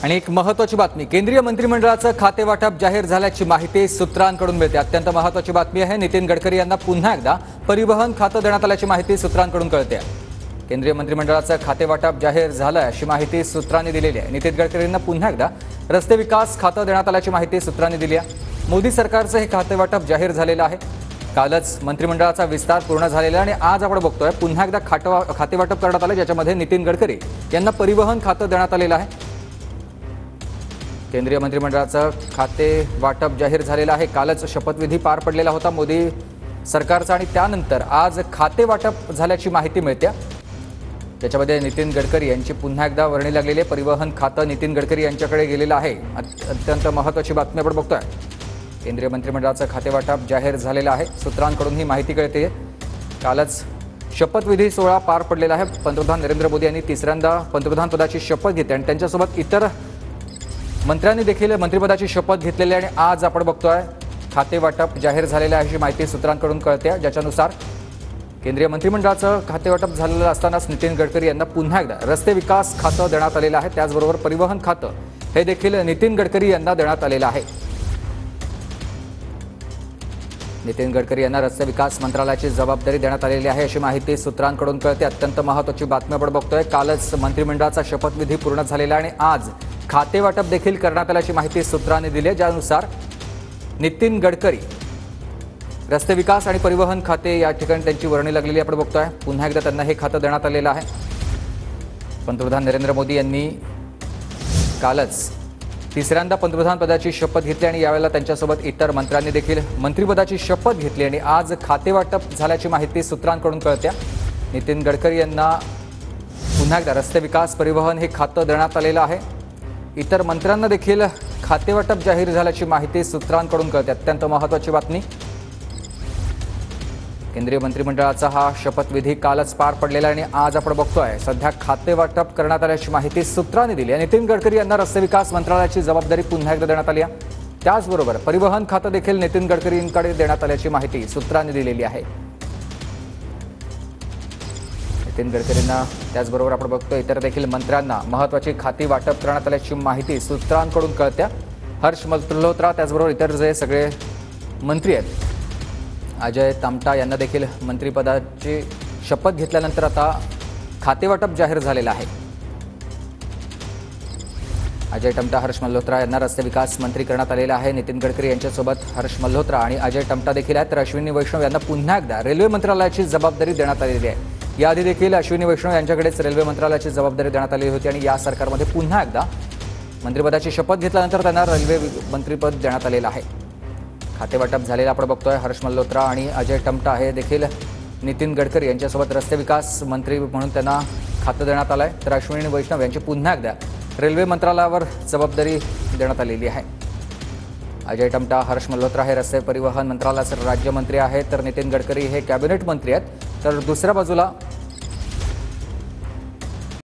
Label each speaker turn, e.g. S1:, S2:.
S1: आणि एक महत्त्वाची बातमी, केंद्रीय मंत्रिमंडळाचं खातेवाटप जाहीर झाल्याची माहिती सूत्रांकडून मिळते। अत्यंत महत्त्वाची बातमी आहे। नितीन गडकरी यांना पुन्हा एकदा परिवहन खातं देण्यात आल्याची माहिती सूत्रांकडून कळते। केंद्रीय मंत्रिमंडळाचं खातेवाटप जाहीर झालं अशी माहिती सूत्रांनी दिलेली आहे। नितीन गडकरींना पुन्हा एकदा रस्ते विकास खातं देण्यात आल्याची माहिती सूत्रांनी दिली आहे। मोदी सरकारचं हे खातेवाटप जाहीर झालेलं आहे। कालच मंत्रिमंडळाचा विस्तार पूर्ण झालेला आणि आज आपण बघतोय पुन्हा एकदा खातेवाटप करण्यात आलं, ज्याच्यामध्ये नितीन गडकरी यांना परिवहन खातं देण्यात आलेलं आहे। केंद्रीय मंत्रिमंडळाचं खाते वाटप जाहीर झालेलं आहे। कालच शपथविधी पार पडलेला होता मोदी सरकारचा आणि त्यानंतर आज खाते वाटप झाल्याची माहिती मिळते। त्याच्यामध्ये नितीन गडकरी यांची पुन्हा एकदा वर्णी लागलेली आहे। परिवहन खातं नितीन गडकरी यांच्याकडे गेलेलं आहे। अत्यंत महत्त्वाची बातमी आपण बघतोय। केंद्रीय मंत्रिमंडळाचं खाते वाटप जाहीर झालेलं आहे। सूत्रांकडून ही माहिती कळते। कालच शपथविधी सोहळा पार पडलेला आहे। पंतप्रधान नरेंद्र मोदी यांनी तिसऱ्यांदा पंतप्रधान पदाची शपथ घेतली आणि त्यांच्यासोबत इतर मंत्र्यांनी देखील मंत्रिपदाची शपथ घेतलेली आणि आज आपण बघतोय खाते वाटप जाहीर झालेलं आहे अशी माहिती सूत्रांकडून कळते। ज्याच्यानुसार केंद्रीय मंत्रिमंडळाचं खाते वाटप झालेलं असतानाच नितीन गडकरी यांना पुन्हा एकदा रस्ते विकास खातं देण्यात आलेलं आहे। त्याचबरोबर परिवहन खातं हे देखील नितीन गडकरी यांना देण्यात आलेलं आहे। नितीन गडकरी यांना रस्ते विकास मंत्रालयाची जबाबदारी देण्यात आलेली आहे अशी माहिती सूत्रांकडून कळते। अत्यंत महत्त्वाची बातमी आपण बघतोय। कालच मंत्रिमंडळाचा शपथविधी पूर्ण झालेला आणि आज खाते वाटप देखील करण्यात आल्याची माहिती सूत्रांनी दिली आहे। ज्यानुसार नितीन गडकरी रस्ते विकास आणि परिवहन खाते या ठिकाणी त्यांची वर्णी लागलेली आपण बघतोय। पुन्हा एकदा त्यांना हे खातं देण्यात आलेलं आहे। पंतप्रधान नरेंद्र मोदी यांनी कालच तिसऱ्यांदा पंतप्रधान पदाची शपथ घेतली आणि यावेळेला त्यांच्यासोबत इतर मंत्र्यांनी देखील मंत्रिपदाची शपथ घेतली आणि आज खाते वाटप झाल्याची माहिती सूत्रांकडून कळते। नितीन गडकरी यांना पुन्हा एकदा रस्ते विकास परिवहन हे खातं देण्यात आलेलं आहे। इतर मंत्र्यांना देखील खातेवाटप जाहीर झाल्याची माहिती सूत्रांकडून कळते। अत्यंत महत्त्वाची बातमी, केंद्रीय मंत्रिमंडळाचा हा शपथविधी कालच पार पडलेला आणि आज आपण बघतोय सध्या खातेवाटप करण्यात आल्याची माहिती सूत्रांनी दिली आहे। नितीन गडकरी यांना रस्ते विकास मंत्रालयाची जबाबदारी पुन्हा एकदा देण्यात आली आहे। त्याचबरोबर परिवहन खातं देखील नितीन गडकरींकडे देण्यात आल्याची माहिती सूत्रांनी दिलेली आहे। नितीन गडकरींना त्याचबरोबर आपण बघतोय इतर देखील मंत्र्यांना महत्त्वाची खाती वाटप करण्यात आल्याची माहिती सूत्रांकडून कळते। हर्ष मल्होत्रा त्याचबरोबर इतर जे सगळे मंत्री आहेत, अजय टमटा यांना देखील मंत्रिपदाची शपथ घेतल्यानंतर आता खातेवाटप जाहीर झालेलं आहे। अजय टमटा, हर्ष मल्होत्रा यांना रस्ते विकास मंत्री करण्यात आलेलं आहे। नितीन गडकरी यांच्यासोबत हर्ष मल्होत्रा आणि अजय टमटा देखील आहेत। तर अश्विनी वैष्णव यांना पुन्हा एकदा रेल्वे मंत्रालयाची जबाबदारी देण्यात आलेली आहे। याआधी देखील अश्विनी वैष्णव यांच्याकडेच रेल्वे मंत्रालयाची जबाबदारी देण्यात आलेली होती आणि या सरकारमध्ये पुन्हा एकदा मंत्रिपदाची शपथ घेतल्यानंतर त्यांना रेल्वे मंत्रिपद देण्यात आलेलं आहे। खातेवाटप झालेलं आपण बघतोय। हर्ष मल्होत्रा आणि अजय टमटा हे देखील नितीन गडकरी यांच्यासोबत रस्ते विकास मंत्री म्हणून त्यांना खातं देण्यात आलं आहे। तर अश्विनी वैष्णव यांची पुन्हा एकदा रेल्वे मंत्रालयावर जबाबदारी देण्यात आलेली आहे। अजय टमटा, हर्ष मल्होत्रा हे रस्ते परिवहन मंत्रालयाचे राज्यमंत्री आहेत, तर नितीन गडकरी हे कॅबिनेट मंत्री आहेत। तर दुसऱ्या बाजूला